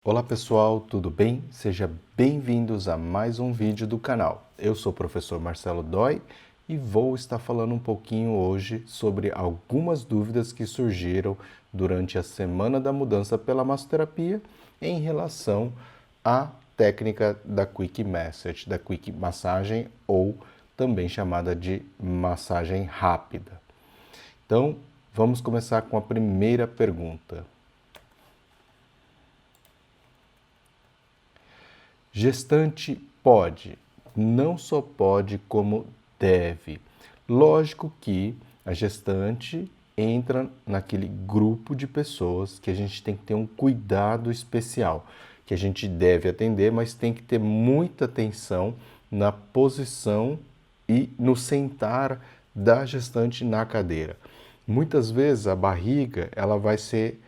Olá pessoal, tudo bem? Sejam bem-vindos a mais um vídeo do canal. Eu sou o professor Marcelo Dói e vou estar falando um pouquinho hoje sobre algumas dúvidas que surgiram durante a Semana da Mudança pela Massoterapia em relação à técnica da Quick Massage, da Quick Massagem ou também chamada de massagem rápida. Então, vamos começar com a primeira pergunta. Gestante pode, não só pode, como deve. Lógico que a gestante entra naquele grupo de pessoas que a gente tem que ter um cuidado especial, que a gente deve atender, mas tem que ter muita atenção na posição e no sentar da gestante na cadeira. Muitas vezes a barriga ela vai ser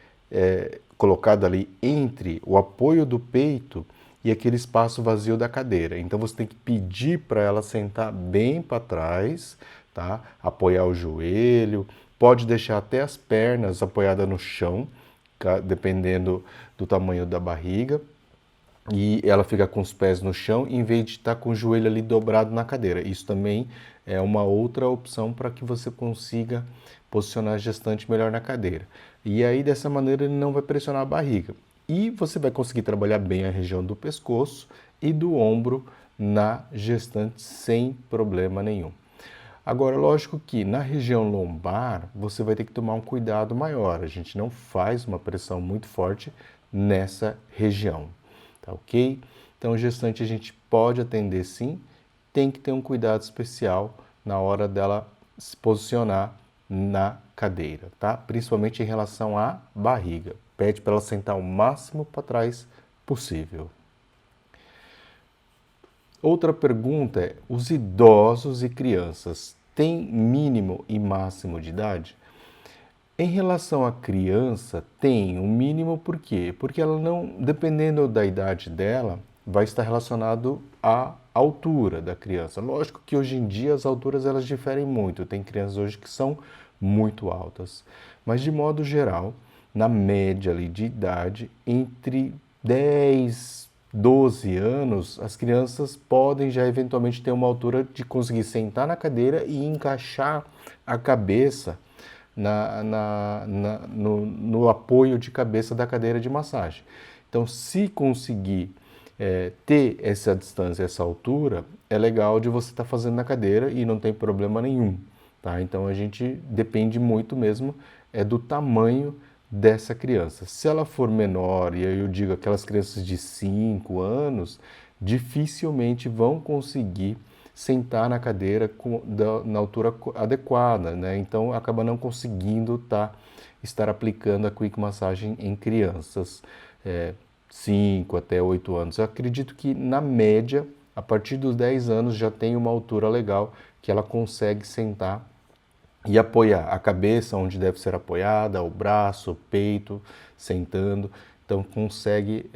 colocada ali entre o apoio do peito e aquele espaço vazio da cadeira. Então você tem que pedir para ela sentar bem para trás, tá? Apoiar o joelho, pode deixar até as pernas apoiadas no chão, dependendo do tamanho da barriga. E ela fica com os pés no chão em vez de estar com o joelho ali dobrado na cadeira. Isso também é uma outra opção para que você consiga posicionar a gestante melhor na cadeira. E aí dessa maneira ele não vai pressionar a barriga. E você vai conseguir trabalhar bem a região do pescoço e do ombro na gestante sem problema nenhum. Agora, lógico que na região lombar você vai ter que tomar um cuidado maior. A gente não faz uma pressão muito forte nessa região, tá ok? Então, gestante a gente pode atender sim, tem que ter um cuidado especial na hora dela se posicionar na cadeira, tá? Principalmente em relação à barriga. Pede para ela sentar o máximo para trás possível. Outra pergunta é: os idosos e crianças têm mínimo e máximo de idade? Em relação à criança, tem um mínimo por quê? Porque ela não, dependendo da idade dela, vai estar relacionado à altura da criança. Lógico que hoje em dia as alturas elas diferem muito. Tem crianças hoje que são muito altas. Mas de modo geral, na média ali de idade, entre 10, 12 anos, as crianças podem já eventualmente ter uma altura de conseguir sentar na cadeira e encaixar a cabeça no apoio de cabeça da cadeira de massagem. Então, se conseguir ter essa distância, essa altura, é legal de você estar fazendo na cadeira e não tem problema nenhum. Tá? Então, a gente depende muito mesmo do tamanho dessa criança. Se ela for menor, e aí eu digo aquelas crianças de 5 anos, dificilmente vão conseguir sentar na cadeira na altura adequada, né? Então acaba não conseguindo estar aplicando a Quick Massagem em crianças 5 até 8 anos. Eu acredito que na média, a partir dos 10 anos já tem uma altura legal que ela consegue sentar e apoiar a cabeça onde deve ser apoiada, o braço, o peito, sentando. Então consegue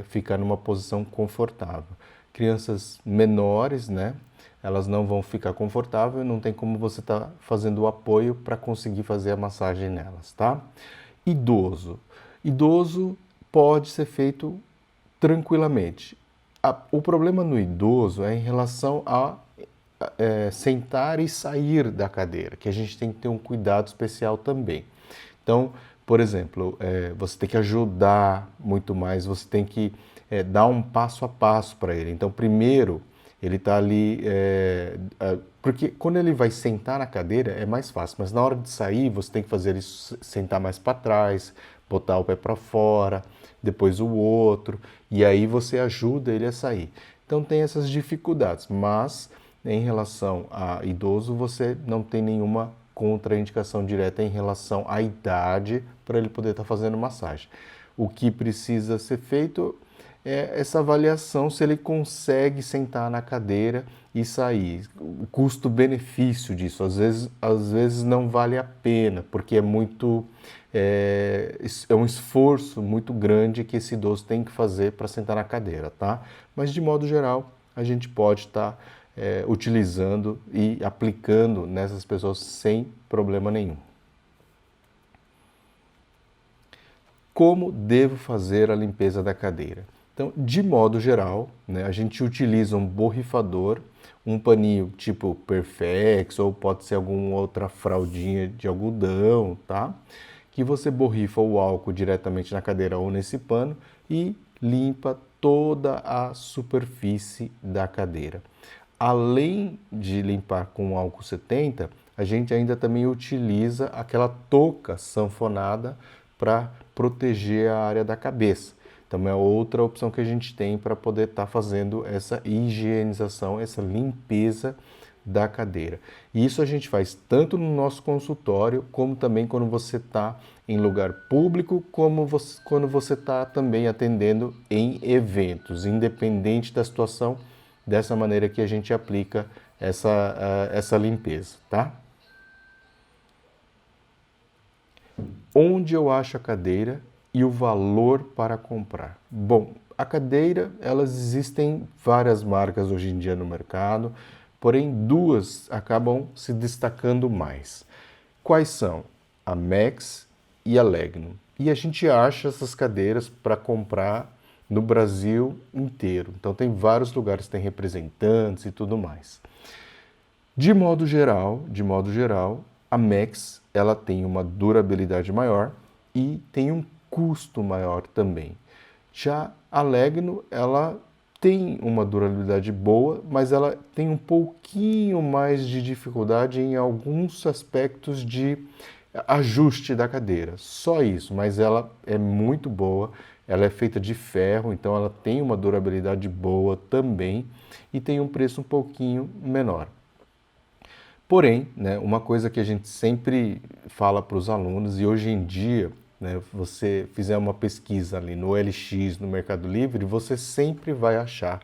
ficar numa posição confortável. Crianças menores, né? Elas não vão ficar confortáveis, não tem como você estar fazendo o apoio para conseguir fazer a massagem nelas, tá? Idoso. Idoso pode ser feito tranquilamente. O problema no idoso é em relação a sentar e sair da cadeira, que a gente tem que ter um cuidado especial também. Então, por exemplo, você tem que ajudar muito mais, você tem que dar um passo a passo para ele. Então, primeiro, ele está ali... porque quando ele vai sentar na cadeira é mais fácil, mas na hora de sair você tem que fazer ele sentar mais para trás, botar o pé para fora, depois o outro, e aí você ajuda ele a sair. Então tem essas dificuldades, mas em relação a idoso você não tem nenhuma contraindicação direta em relação à idade para ele poder estar fazendo massagem. O que precisa ser feito é essa avaliação se ele consegue sentar na cadeira e sair. O custo-benefício disso, às vezes não vale a pena, porque é um esforço muito grande que esse idoso tem que fazer para sentar na cadeira, tá? Mas de modo geral, a gente pode estar utilizando e aplicando nessas pessoas sem problema nenhum. Como devo fazer a limpeza da cadeira? Então, de modo geral, né, a gente utiliza um borrifador, um paninho tipo Perfex ou pode ser alguma outra fraldinha de algodão, tá? Que você borrifa o álcool diretamente na cadeira ou nesse pano e limpa toda a superfície da cadeira. Além de limpar com álcool 70, a gente ainda também utiliza aquela touca sanfonada para proteger a área da cabeça. Então é outra opção que a gente tem para poder estar fazendo essa higienização, essa limpeza da cadeira. E isso a gente faz tanto no nosso consultório, como também quando você está em lugar público, como quando você está também atendendo em eventos, independente da situação, dessa maneira que a gente aplica essa limpeza, tá? Onde eu acho a cadeira e o valor para comprar? Bom, a cadeira, elas existem várias marcas hoje em dia no mercado, porém duas acabam se destacando mais. Quais são? A Max e a Legno. E a gente acha essas cadeiras para comprar no Brasil inteiro. Então tem vários lugares, tem representantes e tudo mais. De modo geral, a Max ela tem uma durabilidade maior e tem um custo maior também. Já a Legno, ela tem uma durabilidade boa, mas ela tem um pouquinho mais de dificuldade em alguns aspectos de ajuste da cadeira. Só isso, mas ela é muito boa, ela é feita de ferro, então ela tem uma durabilidade boa também e tem um preço um pouquinho menor. Porém, né, uma coisa que a gente sempre fala para os alunos, e hoje em dia, né, você fizer uma pesquisa ali no LX, no Mercado Livre, você sempre vai achar,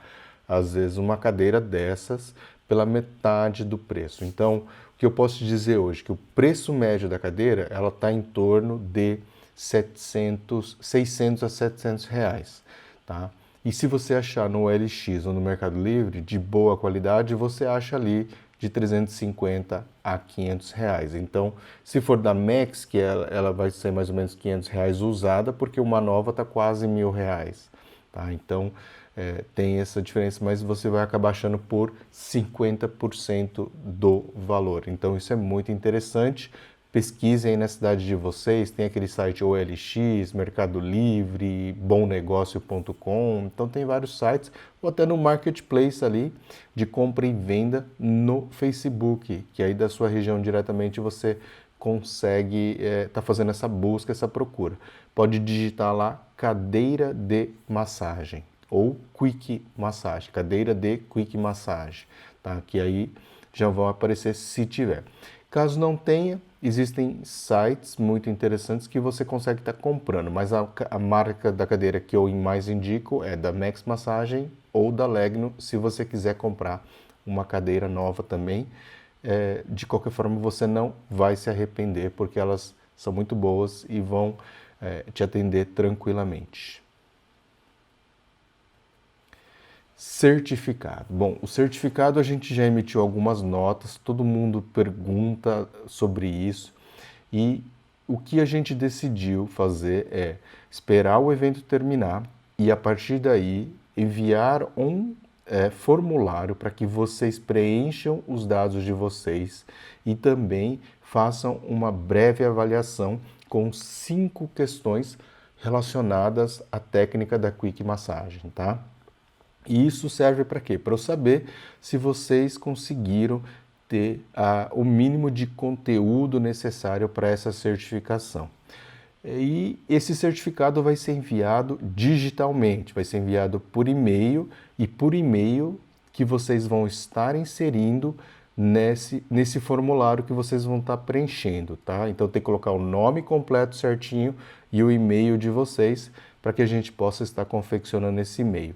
às vezes, uma cadeira dessas pela metade do preço. Então, o que eu posso te dizer hoje? Que o preço médio da cadeira, ela está em torno de 600 a 700 reais, tá? E se você achar no LX ou no Mercado Livre, de boa qualidade, você acha ali de 350 a 500 reais. Então, se for da Max, que ela vai ser mais ou menos 500 reais usada, porque uma nova está quase R$ 1.000, tá? Então, tem essa diferença, mas você vai acabar achando por 50% do valor. Então, isso é muito interessante. Pesquisem aí na cidade de vocês, tem aquele site OLX, Mercado Livre, bomnegócio.com, então tem vários sites, ou até no Marketplace ali, de compra e venda no Facebook, que aí da sua região diretamente você consegue tá fazendo essa busca, essa procura. Pode digitar lá cadeira de massagem, ou Quick Massage, cadeira de Quick Massage, tá? Que aí já vão aparecer se tiver. Caso não tenha, existem sites muito interessantes que você consegue estar comprando, mas a marca da cadeira que eu mais indico é da Max Massagem ou da Legno, se você quiser comprar uma cadeira nova também. De qualquer forma, você não vai se arrepender, porque elas são muito boas e vão te atender tranquilamente. Certificado. Bom, o certificado a gente já emitiu algumas notas, todo mundo pergunta sobre isso e o que a gente decidiu fazer é esperar o evento terminar e a partir daí enviar um formulário para que vocês preencham os dados de vocês e também façam uma breve avaliação com 5 questões relacionadas à técnica da Quick Massagem, tá? E isso serve para quê? Para eu saber se vocês conseguiram ter o mínimo de conteúdo necessário para essa certificação. E esse certificado vai ser enviado digitalmente, vai ser enviado por e-mail e por e-mail que vocês vão estar inserindo nesse formulário que vocês vão estar preenchendo, tá? Então tem que colocar o nome completo certinho e o e-mail de vocês para que a gente possa estar confeccionando esse e-mail.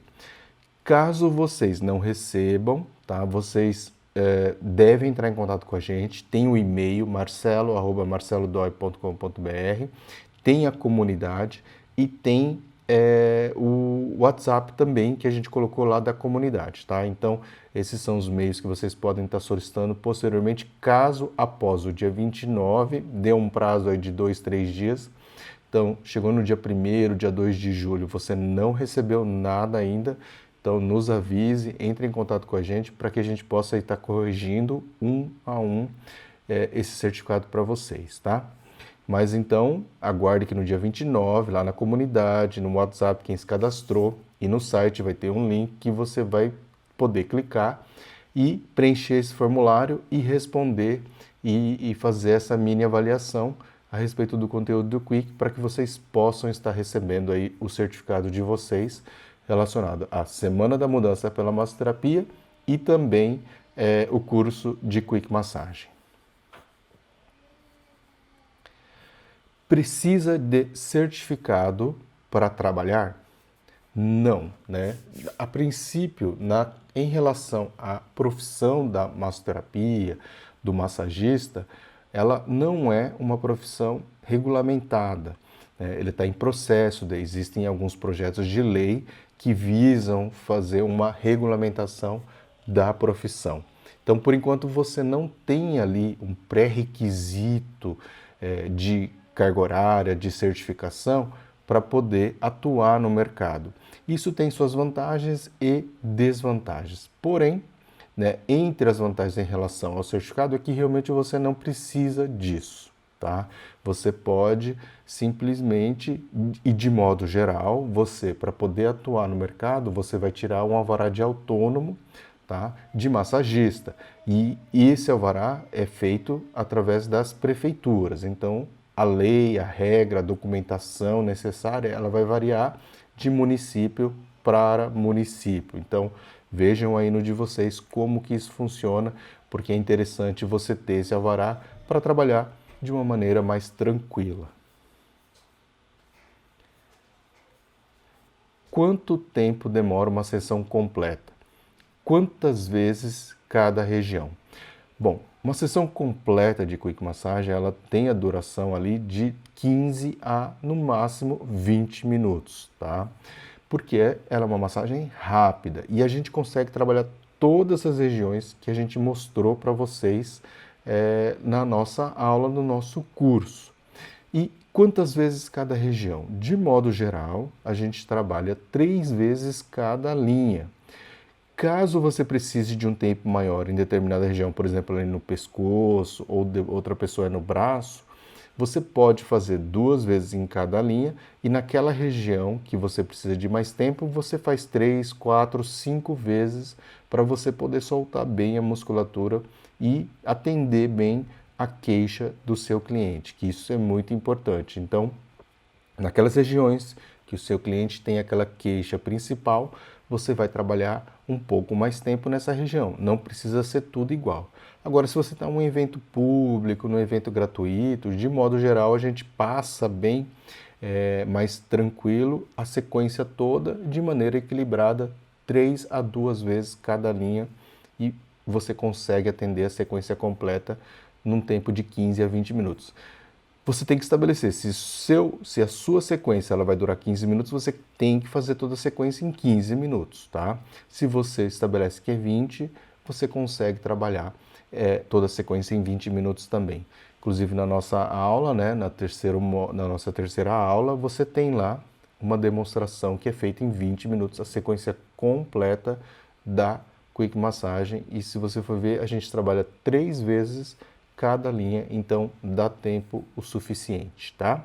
Caso vocês não recebam, tá? Vocês devem entrar em contato com a gente. Tem o e-mail marcelo@marcelodoi.com.br, tem a comunidade e tem o WhatsApp também que a gente colocou lá da comunidade, tá? Então, esses são os meios que vocês podem estar solicitando posteriormente, caso após o dia 29, dê um prazo aí de 2, 3 dias. Então, chegou no dia 1º, dia 2 de julho, você não recebeu nada ainda, então nos avise, entre em contato com a gente para que a gente possa estar corrigindo um a um esse certificado para vocês, tá? Mas então, aguarde que no dia 29, lá na comunidade, no WhatsApp, quem se cadastrou, e no site vai ter um link que você vai poder clicar e preencher esse formulário e responder e fazer essa mini avaliação a respeito do conteúdo do Quick para que vocês possam estar recebendo aí o certificado de vocês relacionado à Semana da Mudança pela Massoterapia e também o curso de Quick Massagem. Precisa de certificado para trabalhar? Não, né? A princípio, em relação à profissão da massoterapia, do massagista, ela não é uma profissão regulamentada, né? Ele está em processo, existem alguns projetos de lei que visam fazer uma regulamentação da profissão. Então, por enquanto, você não tem ali um pré-requisito de carga horária, de certificação, para poder atuar no mercado. Isso tem suas vantagens e desvantagens. Porém, né, entre as vantagens em relação ao certificado é que realmente você não precisa disso, tá? Você pode simplesmente, e de modo geral, você, para poder atuar no mercado, você vai tirar um alvará de autônomo, tá, de massagista. E esse alvará é feito através das prefeituras. Então, a lei, a regra, a documentação necessária, ela vai variar de município para município. Então, vejam aí no de vocês como que isso funciona, porque é interessante você ter esse alvará para trabalhar de uma maneira mais tranquila. Quanto tempo demora uma sessão completa? Quantas vezes cada região? Bom, uma sessão completa de Quick Massagem, ela tem a duração ali de 15 a, no máximo, 20 minutos, tá? Porque ela é uma massagem rápida e a gente consegue trabalhar todas as regiões que a gente mostrou para vocês na nossa aula, no nosso curso. E quantas vezes cada região? De modo geral, a gente trabalha 3 vezes cada linha. Caso você precise de um tempo maior em determinada região, por exemplo, ali no pescoço ou outra pessoa no braço, você pode fazer 2 vezes em cada linha e naquela região que você precisa de mais tempo, você faz 3, 4, 5 vezes para você poder soltar bem a musculatura e atender bem a queixa do seu cliente, que isso é muito importante. Então, naquelas regiões que o seu cliente tem aquela queixa principal, você vai trabalhar um pouco mais tempo nessa região. Não precisa ser tudo igual. Agora, se você está em um evento público, num evento gratuito, de modo geral, a gente passa bem mais tranquilo a sequência toda de maneira equilibrada, 3 a 2 vezes cada linha, e você consegue atender a sequência completa num tempo de 15 a 20 minutos. Você tem que estabelecer, se a sua sequência ela vai durar 15 minutos, você tem que fazer toda a sequência em 15 minutos, tá? Se você estabelece que é 20, você consegue trabalhar toda a sequência em 20 minutos também. Inclusive na nossa aula, né, na nossa terceira aula, você tem lá uma demonstração que é feita em 20 minutos, a sequência completa da Quick Massagem. E se você for ver, a gente trabalha 3 vezes cada linha, então dá tempo o suficiente, tá?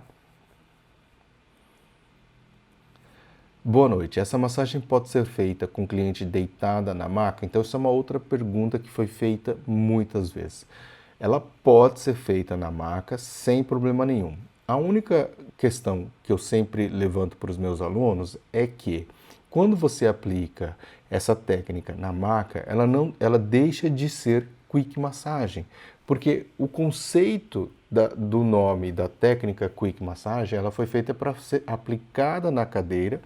Boa noite. Essa massagem pode ser feita com o cliente deitada na maca? Então, essa é uma outra pergunta que foi feita muitas vezes. Ela pode ser feita na maca sem problema nenhum. A única questão que eu sempre levanto para os meus alunos é que quando você aplica essa técnica na maca, ela deixa de ser Quick Massagem, porque o conceito do nome da técnica Quick Massagem, ela foi feita para ser aplicada na cadeira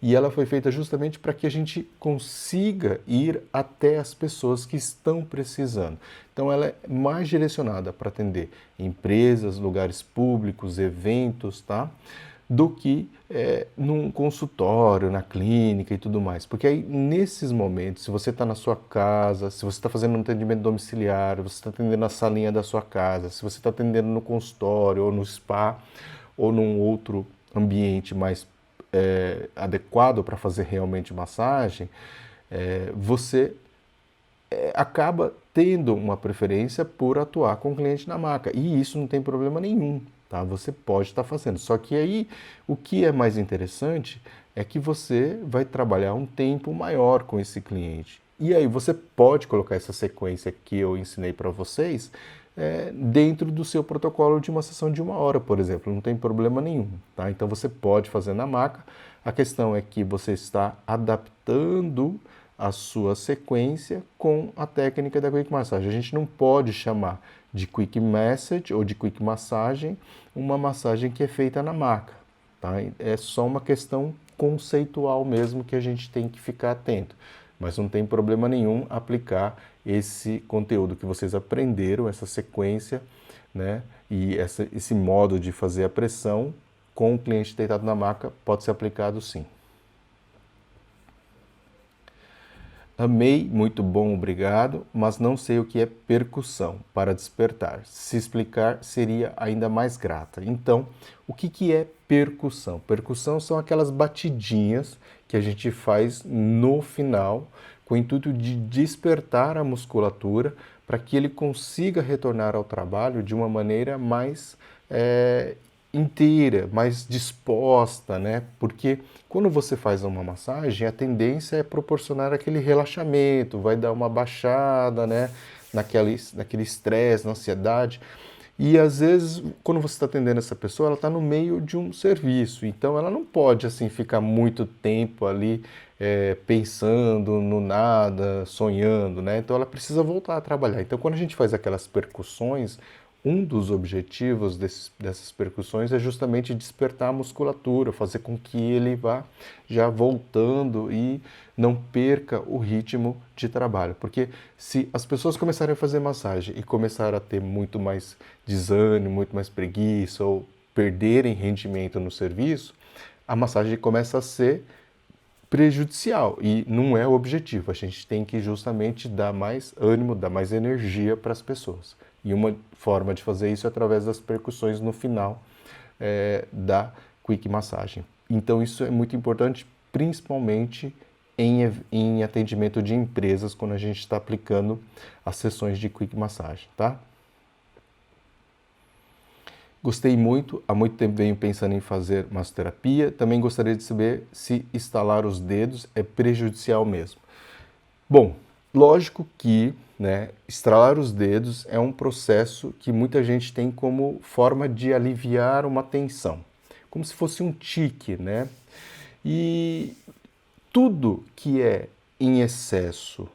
e ela foi feita justamente para que a gente consiga ir até as pessoas que estão precisando. Então ela é mais direcionada para atender empresas, lugares públicos, eventos, tá? Do que num consultório, na clínica e tudo mais. Porque aí, nesses momentos, se você está na sua casa, se você está fazendo um atendimento domiciliar, você está atendendo na salinha da sua casa, se você está atendendo no consultório ou no spa, ou num outro ambiente mais adequado para fazer realmente massagem, você acaba tendo uma preferência por atuar com o cliente na maca. E isso não tem problema nenhum, tá? Você pode estar fazendo. Só que aí o que é mais interessante é que você vai trabalhar um tempo maior com esse cliente. E aí você pode colocar essa sequência que eu ensinei para vocês dentro do seu protocolo de uma sessão de 1 hora, por exemplo. Não tem problema nenhum, tá? Então você pode fazer na maca. A questão é que você está adaptando a sua sequência com a técnica da Quick Massage. A gente não pode chamar de Quick Massage ou de Quick Massagem uma massagem que é feita na maca, tá? É só uma questão conceitual mesmo que a gente tem que ficar atento. Mas não tem problema nenhum aplicar esse conteúdo que vocês aprenderam, essa sequência, né? E esse modo de fazer a pressão com o cliente deitado na maca pode ser aplicado sim. Amei, muito bom, obrigado, mas não sei o que é percussão para despertar. Se explicar, seria ainda mais grata. Então, o que é percussão? Percussão são aquelas batidinhas que a gente faz no final, com o intuito de despertar a musculatura para que ele consiga retornar ao trabalho de uma maneira mais inteira, mais disposta, né? Porque quando você faz uma massagem, a tendência é proporcionar aquele relaxamento, vai dar uma baixada, né? Naquele estresse, na ansiedade. E às vezes, quando você está atendendo essa pessoa, ela está no meio de um serviço, então ela não pode assim ficar muito tempo ali pensando no nada, sonhando, né? Então ela precisa voltar a trabalhar. Então quando a gente faz aquelas percussões, um dos objetivos dessas percussões é justamente despertar a musculatura, fazer com que ele vá já voltando e não perca o ritmo de trabalho. Porque se as pessoas começarem a fazer massagem e começarem a ter muito mais desânimo, muito mais preguiça ou perderem rendimento no serviço, a massagem começa a ser prejudicial e não é o objetivo. A gente tem que justamente dar mais ânimo, dar mais energia para as pessoas. E uma forma de fazer isso é através das percussões no final da Quick Massagem. Então isso é muito importante, principalmente em atendimento de empresas, quando a gente está aplicando as sessões de Quick Massagem, tá? Gostei muito, há muito tempo venho pensando em fazer massoterapia. Também gostaria de saber se estalar os dedos é prejudicial mesmo. Bom, lógico que, né, estralar os dedos é um processo que muita gente tem como forma de aliviar uma tensão, como se fosse um tique, né? E tudo que é em excesso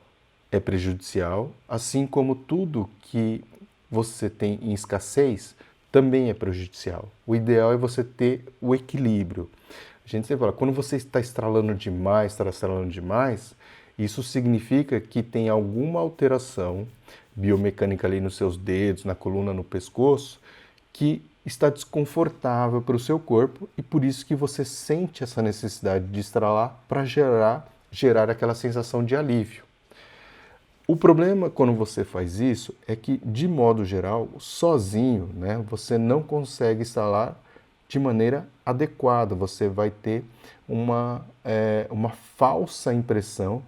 é prejudicial, assim como tudo que você tem em escassez também é prejudicial. O ideal é você ter o equilíbrio. A gente sempre fala, quando você está estralando demais, isso significa que tem alguma alteração biomecânica ali nos seus dedos, na coluna, no pescoço, que está desconfortável para o seu corpo e por isso que você sente essa necessidade de estralar para gerar aquela sensação de alívio. O problema quando você faz isso é que, de modo geral, sozinho, né, você não consegue estralar de maneira adequada. Você vai ter uma falsa impressão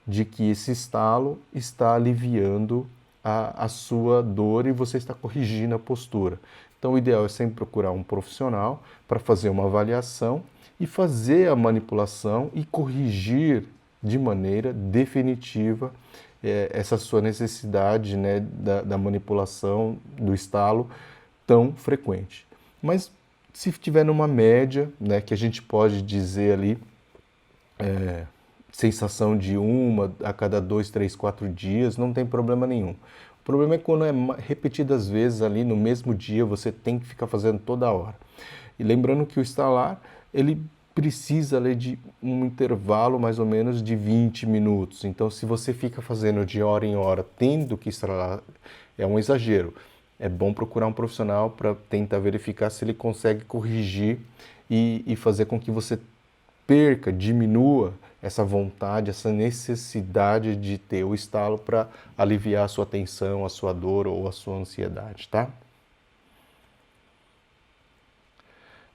de que esse estalo está aliviando a sua dor e você está corrigindo a postura. Então, o ideal é sempre procurar um profissional para fazer uma avaliação e fazer a manipulação e corrigir de maneira definitiva essa sua necessidade, né, da manipulação, do estalo tão frequente. Mas se tiver numa média, né, que a gente pode dizer ali, sensação de uma a cada 2, 3, 4 dias, não tem problema nenhum. O problema é quando é repetidas vezes ali no mesmo dia, você tem que ficar fazendo toda hora. E lembrando que o estalar, ele precisa ali de um intervalo mais ou menos de 20 minutos. Então, se você fica fazendo de hora em hora, tendo que estralar, é um exagero. É bom procurar um profissional para tentar verificar se ele consegue corrigir e fazer com que você diminua essa vontade, essa necessidade de ter o estalo para aliviar a sua tensão, a sua dor ou a sua ansiedade, tá?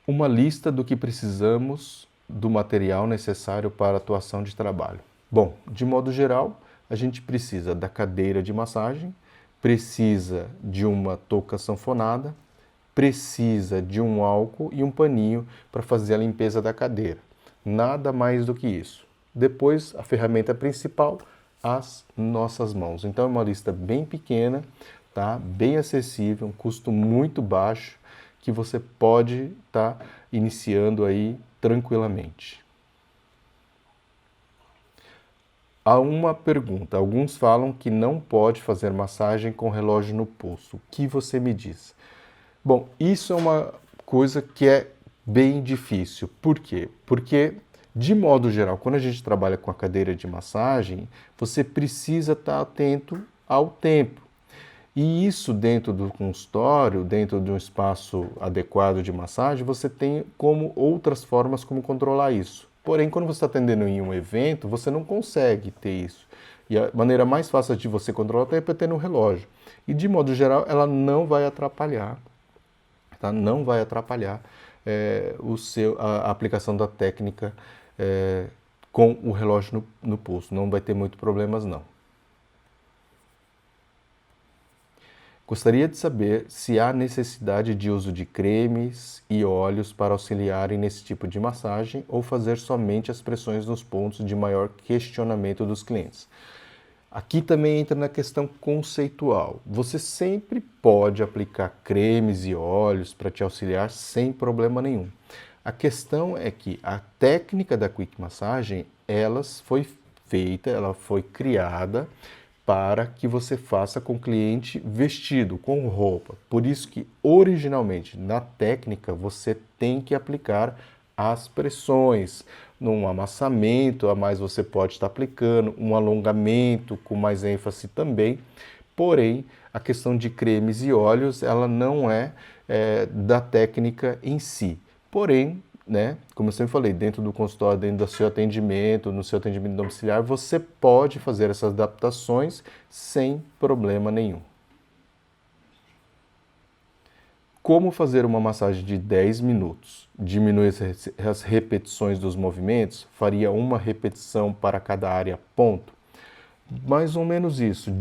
Uma lista do que precisamos do material necessário para a atuação de trabalho. Bom, de modo geral, a gente precisa da cadeira de massagem, precisa de uma touca sanfonada, precisa de um álcool e um paninho para fazer a limpeza da cadeira. Nada mais do que isso. Depois, a ferramenta principal, as nossas mãos. Então é uma lista bem pequena, tá? Bem acessível, um custo muito baixo, que você pode estar iniciando aí tranquilamente. Há uma pergunta. Alguns falam que não pode fazer massagem com relógio no pulso. O que você me diz? Bom, isso é uma coisa que é bem difícil. Por quê? Porque, de modo geral, quando a gente trabalha com a cadeira de massagem, você precisa estar atento ao tempo. E isso dentro do consultório, dentro de um espaço adequado de massagem, você tem como outras formas como controlar isso. Porém, quando você está atendendo em um evento, você não consegue ter isso. E a maneira mais fácil de você controlar o tempo é ter no relógio. E de modo geral, ela não vai atrapalhar, tá? Não vai atrapalhar a aplicação da técnica com o relógio no pulso. Não vai ter muito problemas, não. Gostaria de saber se há necessidade de uso de cremes e óleos para auxiliarem nesse tipo de massagem ou fazer somente as pressões nos pontos de maior questionamento dos clientes. Aqui também entra na questão conceitual. Você sempre pode aplicar cremes e óleos para te auxiliar sem problema nenhum. A questão é que a técnica da Quick Massagem, ela foi criada para que você faça com o cliente vestido, com roupa. Por isso que, originalmente, na técnica, você tem que aplicar as pressões. Num amassamento, a mais você pode estar aplicando, um alongamento com mais ênfase também. Porém, a questão de cremes e óleos, ela não é da técnica em si. Porém, né, como eu sempre falei, dentro do consultório, dentro do seu atendimento, no seu atendimento domiciliar, você pode fazer essas adaptações sem problema nenhum. Como fazer uma massagem de 10 minutos? Diminui as repetições dos movimentos? Faria uma repetição para cada área, ponto? Mais ou menos isso.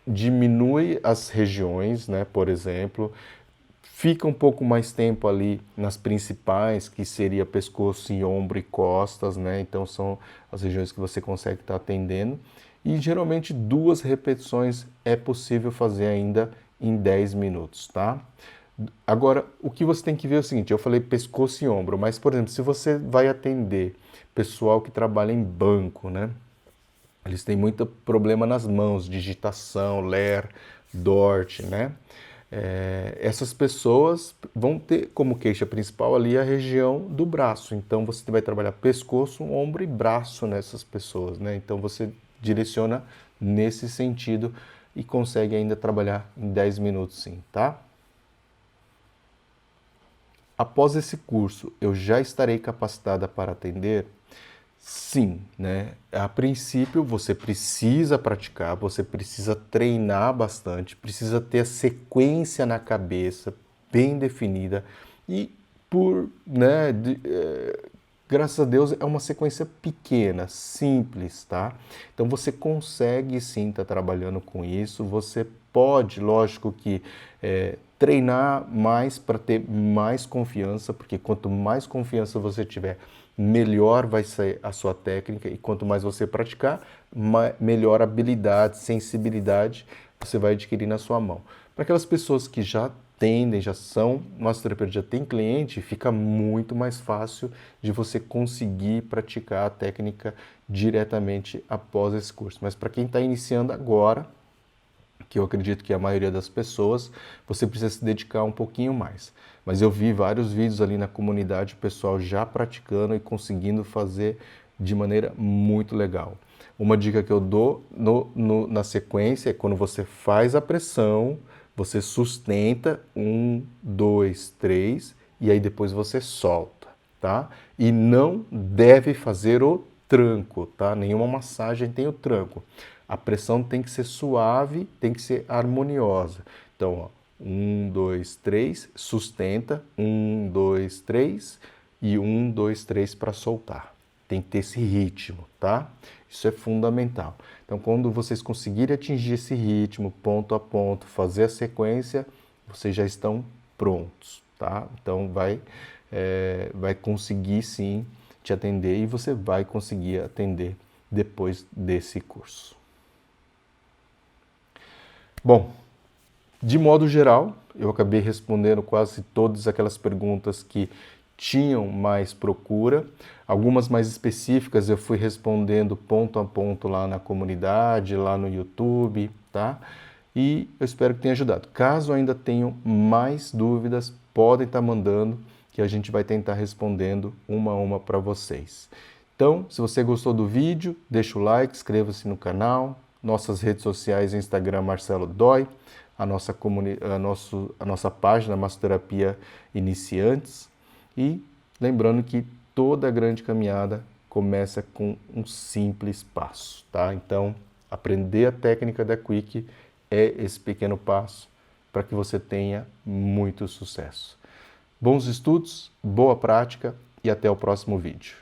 Diminui as regiões, né, por exemplo, fica um pouco mais tempo ali nas principais, que seria pescoço e ombro e costas, né? Então são as regiões que você consegue estar atendendo. E geralmente 2 repetições é possível fazer ainda em 10 minutos, tá? Agora, o que você tem que ver é o seguinte, eu falei pescoço e ombro, mas, por exemplo, se você vai atender pessoal que trabalha em banco, né? Eles têm muito problema nas mãos, digitação, ler, dort, né? Essas pessoas vão ter como queixa principal ali a região do braço. Então você vai trabalhar pescoço, ombro e braço nessas pessoas, né? Então você direciona nesse sentido e consegue ainda trabalhar em 10 minutos sim, tá? Após esse curso, eu já estarei capacitada para atender? Sim, né? A princípio você precisa praticar, você precisa treinar bastante, precisa ter a sequência na cabeça bem definida e graças a Deus é uma sequência pequena, simples, tá? Então você consegue sim estar trabalhando com isso, você pode, lógico que treinar mais para ter mais confiança, porque quanto mais confiança você tiver, melhor vai ser a sua técnica e quanto mais você praticar, melhor habilidade, sensibilidade você vai adquirir na sua mão. Para aquelas pessoas que já são massoterapeutas, já tem cliente, fica muito mais fácil de você conseguir praticar a técnica diretamente após esse curso. Mas para quem está iniciando agora, que eu acredito que a maioria das pessoas, você precisa se dedicar um pouquinho mais. Mas eu vi vários vídeos ali na comunidade, o pessoal já praticando e conseguindo fazer de maneira muito legal. Uma dica que eu dou na sequência é quando você faz a pressão, você sustenta 1, 2, 3 e aí depois você solta, tá? E não deve fazer o tranco, tá? Nenhuma massagem tem o tranco. A pressão tem que ser suave, tem que ser harmoniosa. Então, ó, 1, 2, 3, sustenta, 1, 2, 3 e 1, 2, 3 para soltar. Tem que ter esse ritmo, tá? Isso é fundamental. Então, quando vocês conseguirem atingir esse ritmo, ponto a ponto, fazer a sequência, vocês já estão prontos, tá? Então, vai conseguir sim te atender e você vai conseguir atender depois desse curso. Bom, de modo geral, eu acabei respondendo quase todas aquelas perguntas que tinham mais procura. Algumas mais específicas eu fui respondendo ponto a ponto lá na comunidade, lá no YouTube, tá? E eu espero que tenha ajudado. Caso ainda tenham mais dúvidas, podem estar mandando, que a gente vai tentar respondendo uma a uma para vocês. Então, se você gostou do vídeo, deixa o like, inscreva-se no canal, nossas redes sociais, Instagram Marcelo Dói, a nossa página Massoterapia Iniciantes. E lembrando que toda grande caminhada começa com um simples passo, tá? Então, aprender a técnica da Quick é esse pequeno passo para que você tenha muito sucesso. Bons estudos, boa prática e até o próximo vídeo.